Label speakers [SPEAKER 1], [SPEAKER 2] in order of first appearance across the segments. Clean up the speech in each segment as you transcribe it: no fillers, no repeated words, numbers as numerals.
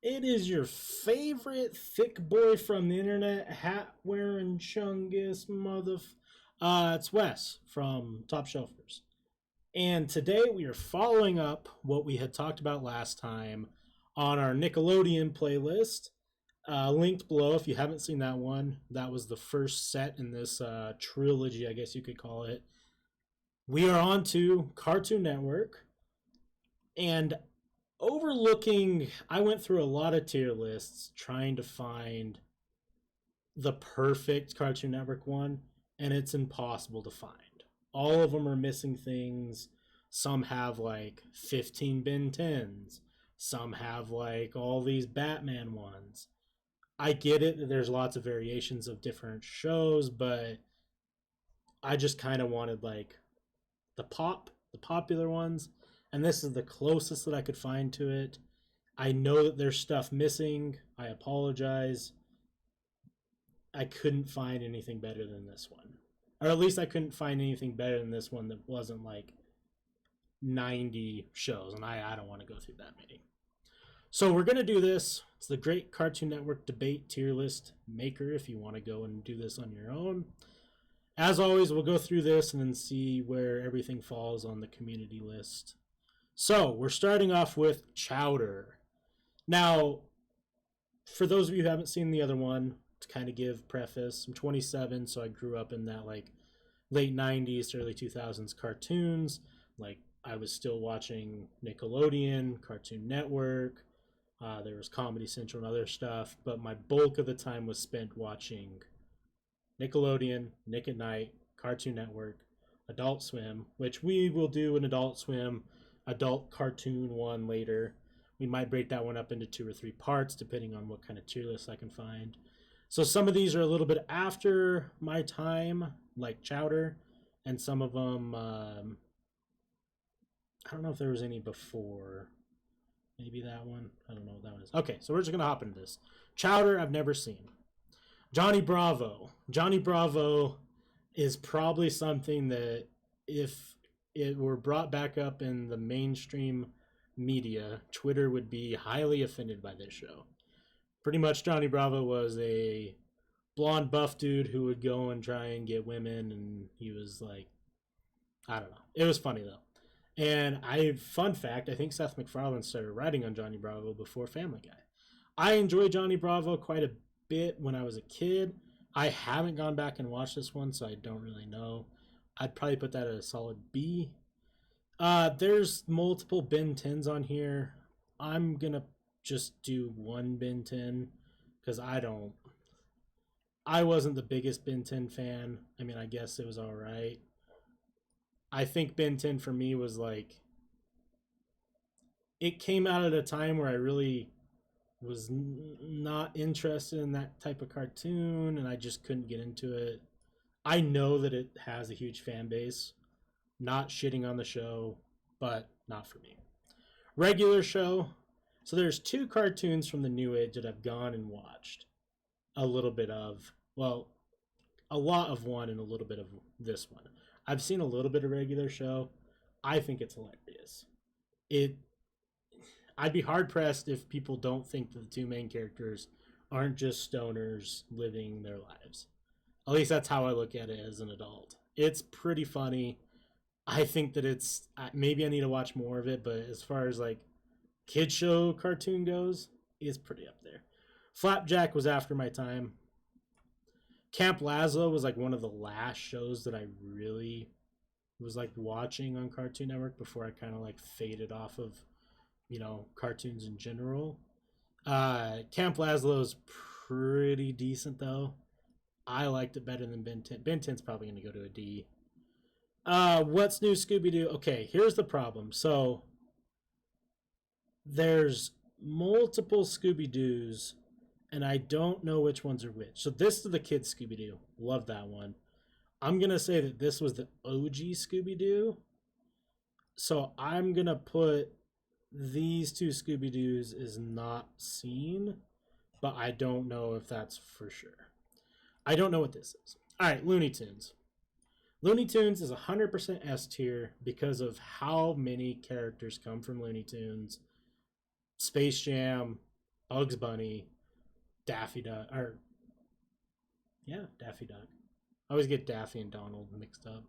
[SPEAKER 1] It is your favorite thick boy from the internet, hat wearing chungus it's Wes from Topshelfers. And today we are following up what we had talked about last time on our Nickelodeon playlist. Linked below if you haven't seen that one. That was the first set in this trilogy, I guess you could call it. We are on to Cartoon Network. And overlooking, I went through a lot of tier lists trying to find the perfect Cartoon Network one, and it's impossible to find. All of them are missing things. Some have like 15 Ben 10s. Some have like all these Batman ones. I get it that there's lots of variations of different shows, but I just kind of wanted like the popular ones, and this is the closest that I could find to it. I know that there's stuff missing. I apologize. I couldn't find anything better than this one. Or at least I couldn't find anything better than this one that wasn't like 90 shows, and I don't want to go through that many. So we're going to do this. It's the Great Cartoon Network Debate Tier List Maker if you want to go and do this on your own. As always, we'll go through this and then see where everything falls on the community list. So we're starting off with Chowder. Now, for those of you who haven't seen the other one, to kind of give preface, I'm 27, so I grew up in that like late 90s, early 2000s cartoons. Like I was still watching Nickelodeon, Cartoon Network. There was Comedy Central and other stuff, but my bulk of the time was spent watching Nickelodeon, Nick at Night, Cartoon Network, Adult Swim, which we will do an Adult Swim adult cartoon one later. We might break that one up into 2 or 3 parts depending on what kind of tier list I can find. So some of these are a little bit after my time, like Chowder, and some of them, I don't know if there was any before. Maybe that one. I don't know what that one is. Okay, so we're just going to hop into this. Chowder, I've never seen. Johnny Bravo. Johnny Bravo is probably something that if it were brought back up in the mainstream media, Twitter would be highly offended by this show. Pretty much Johnny Bravo was a blonde buff dude who would go and try and get women, and he was like, I don't know. It was funny though. And fun fact, I think Seth MacFarlane started writing on Johnny Bravo before Family Guy. I enjoy Johnny Bravo quite a bit when I was a kid. I haven't gone back and watched this one, so I don't really know. I'd probably put that at a solid B. There's multiple Ben 10s on here. I'm going to just do one Ben 10 because I wasn't the biggest Ben 10 fan. I mean, I guess it was all right. I think Ben 10 for me was like, it came out at a time where I really was not interested in that type of cartoon, and I just couldn't get into it. I know that it has a huge fan base. Not shitting on the show, but not for me. Regular show. So there's 2 cartoons from the New Age that I've gone and watched a little bit of. Well, a lot of one and a little bit of this one. I've seen a little bit of regular show. I think it's hilarious. I'd be hard pressed if people don't think that the 2 main characters aren't just stoners living their lives. At least that's how I look at it as an adult. It's pretty funny. I think that it's, maybe I need to watch more of it, but as far as like kid show cartoon goes, it's pretty up there. Flapjack was after my time. Camp Lazlo was like one of the last shows that I really was like watching on Cartoon Network before I kind of like faded off of, cartoons in general. Camp Lazlo's pretty decent though. I liked it better than Ben 10. Ben 10's probably going to go to a D. What's New Scooby-Doo? Okay, here's the problem. So there's multiple Scooby-Doos, and I don't know which ones are which. So this is the kids Scooby-Doo. Love that one. I'm going to say that this was the OG Scooby-Doo. So I'm going to put these 2 Scooby-Doos is not seen, but I don't know if that's for sure. I don't know what this is. All right, Looney Tunes. Looney Tunes is 100% S tier because of how many characters come from Looney Tunes. Space Jam, Bugs Bunny, Daffy Duck, or yeah, Daffy Duck. I always get Daffy and Donald mixed up.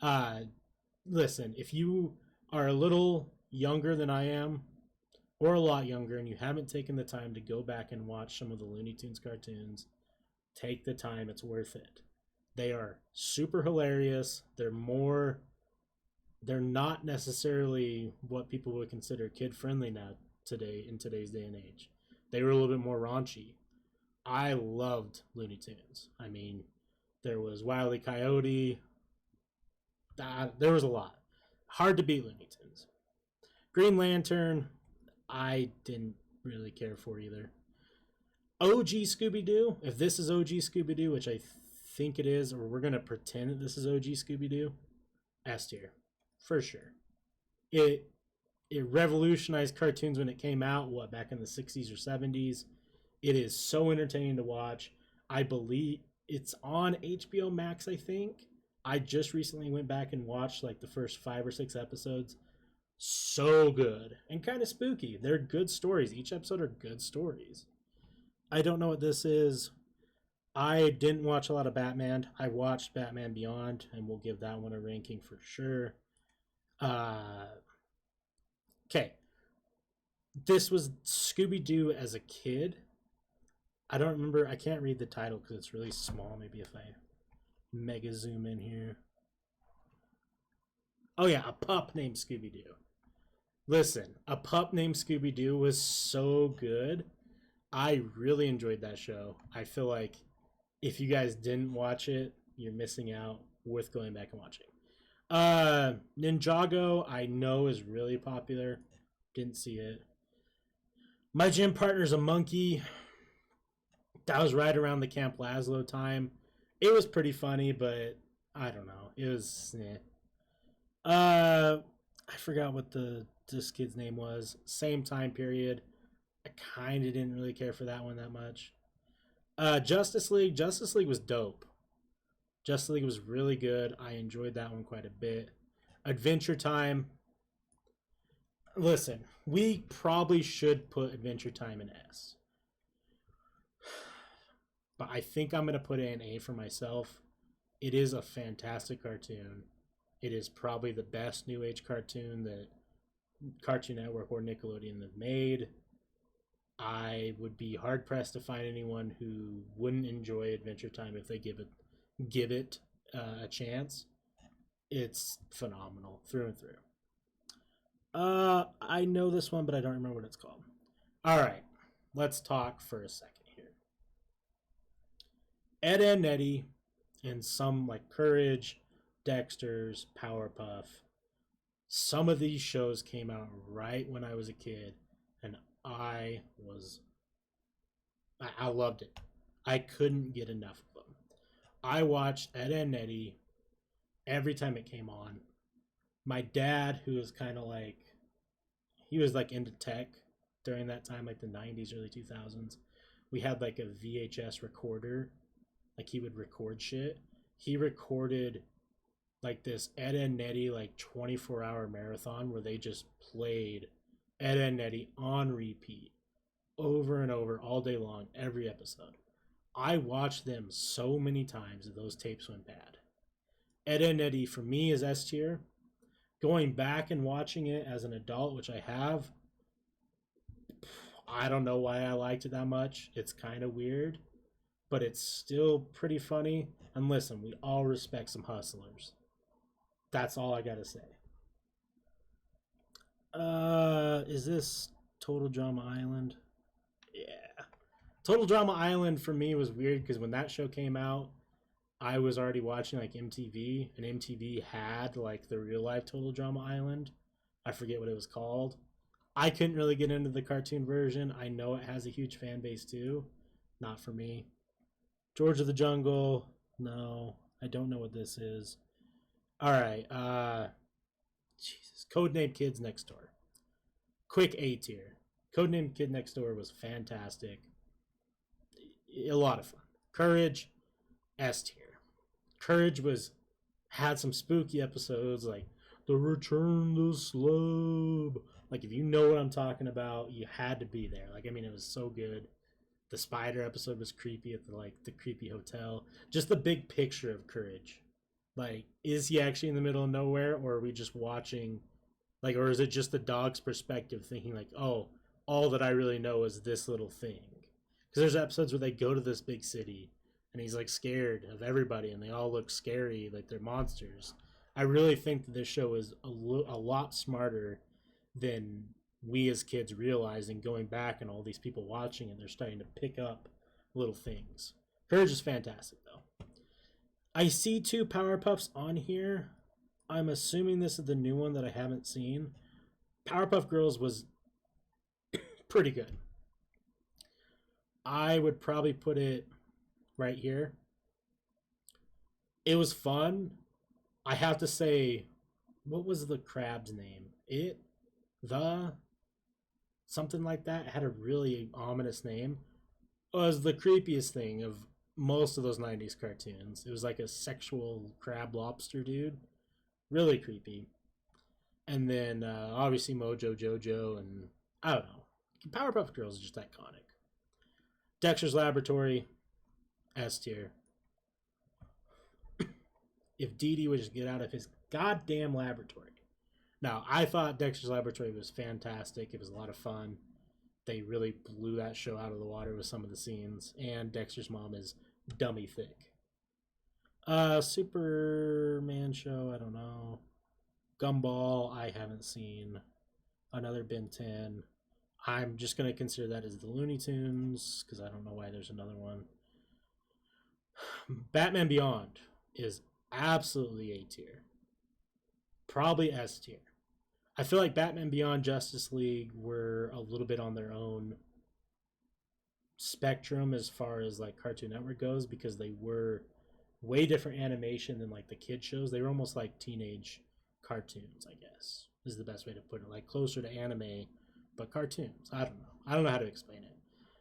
[SPEAKER 1] Uh, Listen, if you are a little younger than I am, or a lot younger, and you haven't taken the time to go back and watch some of the Looney Tunes cartoons, take the time. It's worth it. They are super hilarious. They're not necessarily what people would consider kid friendly now today in today's day and age. They were a little bit more raunchy. I loved Looney Tunes. I mean, there was Wile E. Coyote. There was a lot. Hard to beat Looney Tunes. Green Lantern, I didn't really care for either. OG Scooby-Doo, if this is OG Scooby-Doo, which I think it is, or we're going to pretend that this is OG Scooby-Doo, S tier. For sure. It revolutionized cartoons when it came out, back in the 60s or 70s. It is so entertaining to watch. I believe it's on HBO Max, I think. I just recently went back and watched like the first 5 or 6 episodes. So good and kind of spooky. They're good stories. Each episode are good stories. I don't know what this is. I didn't watch a lot of Batman. I watched Batman Beyond, and we'll give that one a ranking for sure. Okay. This was Scooby-Doo as a kid. I don't remember. I can't read the title because it's really small. Maybe if I mega zoom in here. Oh yeah, a pup named Scooby-Doo. Listen, a pup named Scooby-Doo was so good. I really enjoyed that show. I feel like if you guys didn't watch it, you're missing out. Worth going back and watching. Ninjago, I know is really popular. Didn't see it. My gym partner's a monkey. That was right around the Camp Lazlo time. It was pretty funny, but I don't know. It was, I forgot what this kid's name was. Same time period. I kind of didn't really care for that one that much. Justice League. Justice League was dope. Justice League was really good. I enjoyed that one quite a bit. Adventure Time. Listen, we probably should put Adventure Time in S. But I think I'm going to put it in A for myself. It is a fantastic cartoon. It is probably the best new age cartoon that Cartoon Network or Nickelodeon have made. I would be hard pressed to find anyone who wouldn't enjoy Adventure Time if they give it a chance. It's phenomenal through and through. I know this one, but I don't remember what it's called. All right, let's talk for a second here. Ed and Eddie and some like Courage, Dexter's, Powerpuff. Some of these shows came out right when I was a kid, and I loved it. I couldn't get enough of them. I watched Ed and Eddie every time it came on. My dad, who was kind of like, he was like into tech during that time, like the 90s, early 2000s. We had like a VHS recorder. Like he would record shit. He recorded like this Ed and Eddie like 24-hour marathon where they just played Ed and Eddie on repeat over and over all day long, every episode. I watched them so many times that those tapes went bad. Ed and Eddie for me is S tier. Going back and watching it as an adult, which I have, I don't know why I liked it that much. It's kind of weird, but it's still pretty funny. And listen, we all respect some hustlers. That's all I gotta say. Is this Total Drama Island? Yeah. Total Drama Island for me was weird because when that show came out, I was already watching like MTV, and MTV had like the real life Total Drama Island. I forget what it was called. I couldn't really get into the cartoon version. I know it has a huge fan base too. Not for me. George of the Jungle. No, I don't know what this is. All right. Jesus. Codename Kids Next Door. Quick A tier. Codename Kid Next Door was fantastic. A lot of fun. Courage, S tier. Courage had some spooky episodes like The Return to Slub. Like, if you know what I'm talking about, you had to be there. Like, I mean, it was so good. The spider episode was creepy at the creepy hotel. Just the big picture of Courage. Like, is he actually in the middle of nowhere, or are we just watching, like, or is it just the dog's perspective thinking, like, oh, all that I really know is this little thing? Because there's episodes where they go to this big city and he's like scared of everybody and they all look scary, like they're monsters. I really think that this show is a lot smarter than we as kids realizing, going back and all these people watching, and they're starting to pick up little things. Courage is fantastic, though. I see 2 Powerpuffs on here. I'm assuming this is the new one that I haven't seen. Powerpuff Girls was pretty good. I would probably put it right here. It was fun. I have to say, what was the crab's name? Something like that. It had a really ominous name. It was the creepiest thing of most of those 90s cartoons. It was like a sexual crab lobster dude. Really creepy. And then obviously Mojo Jojo, and I don't know. Powerpuff Girls is just iconic. Dexter's Laboratory, S tier. If Dee Dee would just get out of his goddamn laboratory. Now, I thought Dexter's Laboratory was fantastic. It was a lot of fun. They really blew that show out of the water with some of the scenes. And Dexter's mom is dummy thick. Superman show, I don't know. Gumball, I haven't seen. Another Ben 10. I'm just going to consider that as the Looney Tunes, because I don't know why there's another one. Batman Beyond is absolutely A tier. Probably S tier. I feel like Batman Beyond, Justice League were a little bit on their own spectrum as far as like Cartoon Network goes, because they were way different animation than like the kid shows. They were almost like teenage cartoons, I guess, is the best way to put it. Like closer to anime, but cartoons. I don't know. I don't know how to explain it.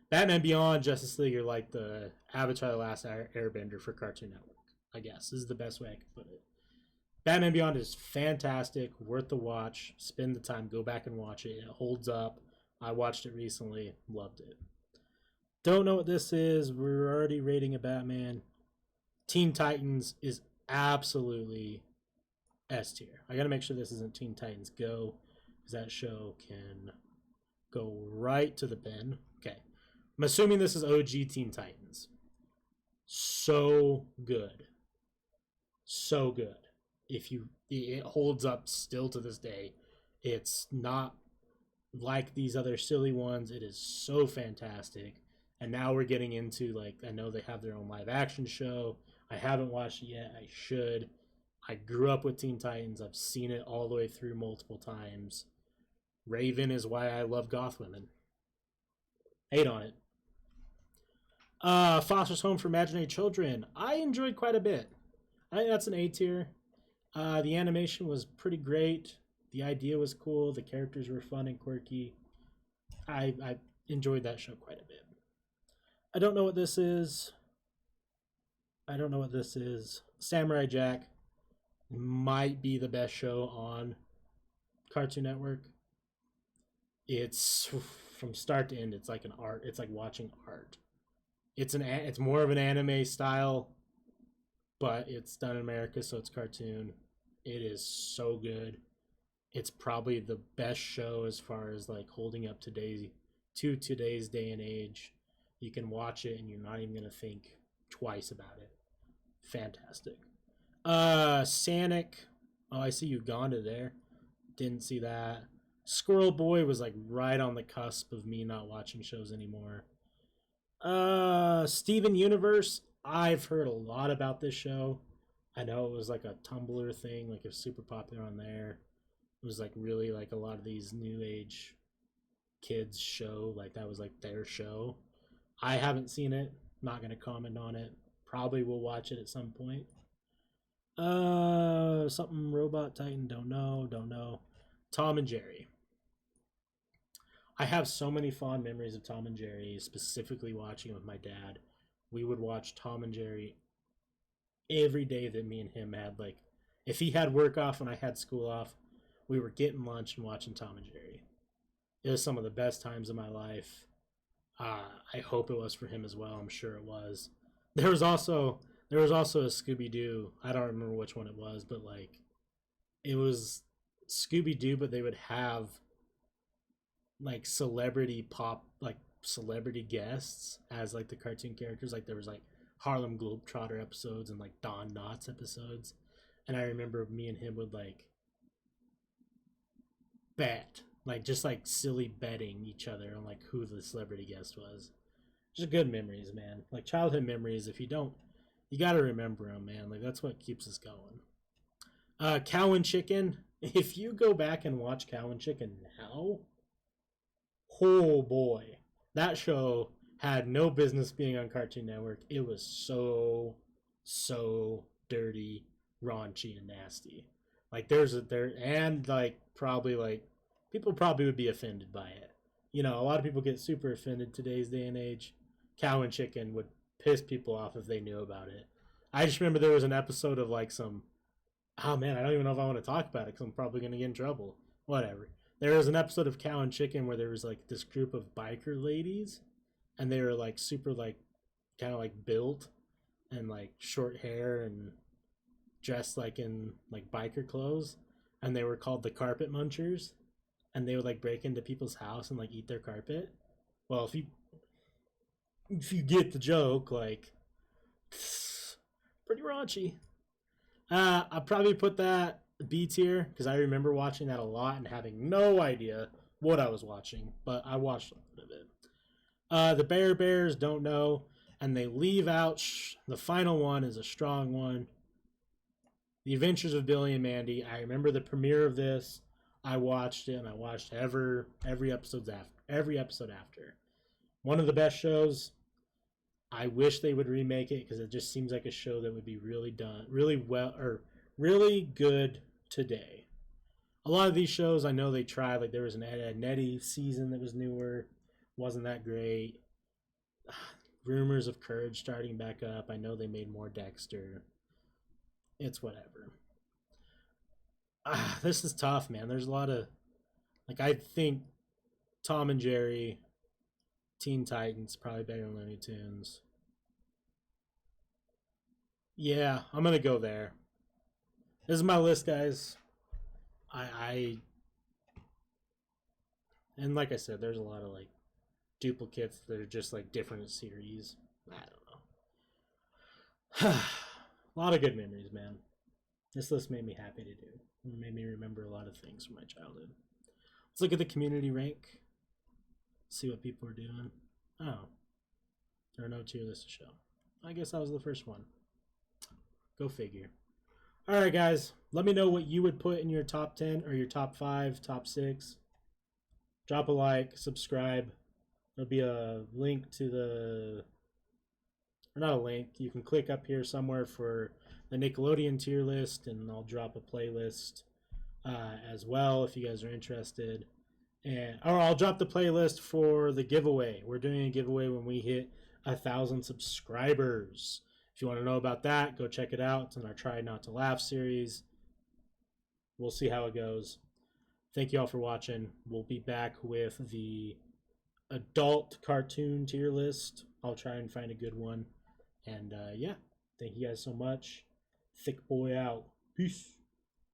[SPEAKER 1] Batman Beyond, Justice League are like the Avatar: The Last Airbender for Cartoon Network, I guess. This is the best way I can put it. Batman Beyond is fantastic, worth the watch. Spend the time, go back and watch it. It holds up. I watched it recently, loved it. Don't know what this is. We're already rating a Batman. Teen Titans is absolutely S tier. I gotta make sure this isn't Teen Titans Go, because that show can go right to the bin. Okay. I'm assuming this is OG Teen Titans. So good. So good. It holds up still to this day. It's not like these other silly ones. It is so fantastic. And now we're getting into, like, I know they have their own live action show. I haven't watched it yet. I should. I grew up with Teen Titans. I've seen it all the way through multiple times. Raven is why I love goth women. Hate on it. Foster's Home for Imaginary Children. I enjoyed quite a bit. I think that's an A tier. The animation was pretty great. The idea was cool. The characters were fun and quirky. I enjoyed that show quite a bit. I don't know what this is. Samurai Jack might be the best show on Cartoon Network. It's from start to end. It's like an art. It's like watching art. It's more of an anime style, but it's done in America, so it's cartoon. It is so good. It's probably the best show as far as like holding up to today's day and age. You can watch it and you're not even gonna think twice about it. Fantastic. Sonic. Oh, I see Uganda there. Didn't see that. Squirrel Boy was like right on the cusp of me not watching shows anymore. Steven Universe. I've heard a lot about this show. I know it was like a Tumblr thing, like it was super popular on there. It was like really like a lot of these new age kids show, like that was like their show. I haven't seen it, not gonna comment on it. Probably will watch it at some point. Something Robot Titan, don't know. Tom and Jerry. I have so many fond memories of Tom and Jerry, specifically watching it with my dad. We would watch Tom and Jerry every day that me and him had, like, if he had work off and I had school off, we were getting lunch and watching Tom and Jerry. It was some of the best times of my life. I hope it was for him as well. I'm sure it was. There was also there was also a Scooby-Doo. I don't remember which one it was, but like it was Scooby-Doo, but they would have like celebrity guests as like the cartoon characters. Like there was like Harlem Globetrotter episodes and like Don Knotts episodes. And I remember me and him would like bet, like just like silly betting each other on like who the celebrity guest was. Just good memories, man. Like childhood memories. If you don't, you got to remember them, man. Like that's what keeps us going. Cow and Chicken. If you go back and watch Cow and Chicken now, oh boy, that show had no business being on Cartoon Network. It was so dirty, raunchy, and nasty. Like there and like probably like people probably would be offended by it. You know, a lot of people get super offended today's day and age. Cow and Chicken would piss people off if they knew about it. I just remember there was an episode of like some. Oh man, I don't even know if I want to talk about it because I'm probably going to get in trouble. Whatever. There was an episode of Cow and Chicken where there was like this group of biker ladies, and they were like super like kind of like built and like short hair and dressed like in like biker clothes, and they were called the Carpet Munchers, and they would like break into people's house and like eat their carpet. Well, if you get the joke, like pretty raunchy. I'll probably put that B tier because I remember watching that a lot and having no idea what I was watching, but I watched a little bit of it. The Bear Bears don't know, and they leave out. The final one is a strong one. The Adventures of Billy and Mandy. I remember the premiere of this. I watched it, and I watched every episode after. One of the best shows. I wish they would remake it because it just seems like a show that would be really done, really well, or really good today. A lot of these shows, I know they tried. Like there was an Ed, Edd n Eddy season that was newer, wasn't that great. Rumors of Courage starting back up. I know they made more Dexter. It's whatever. This is tough, man. There's a lot of like I think Tom and Jerry, Teen Titans probably better than Looney Tunes. Yeah, I'm gonna go there. This is my list, guys. I and like I said, there's a lot of like duplicates that are just like different series. I don't know. A lot of good memories, man. This list made me happy to do. It made me remember a lot of things from my childhood. Let's look at the community rank. See what people are doing. Oh, there are no tier lists to show. I guess that was the first one. Go figure. All right, guys. Let me know what you would put in your top 10 or your top 5, top 6. Drop a like, subscribe. There'll be a link to the... Or not a link. You can click up here somewhere for the Nickelodeon tier list, and I'll drop a playlist as well if you guys are interested. Or I'll drop the playlist for the giveaway. We're doing a giveaway when we hit 1,000 subscribers. If you want to know about that, go check it out. It's in our Try Not to Laugh series. We'll see how it goes. Thank you all for watching. We'll be back with the adult cartoon tier list. I'll try and find a good one. And yeah, thank you guys so much. Thick boy out. Peace.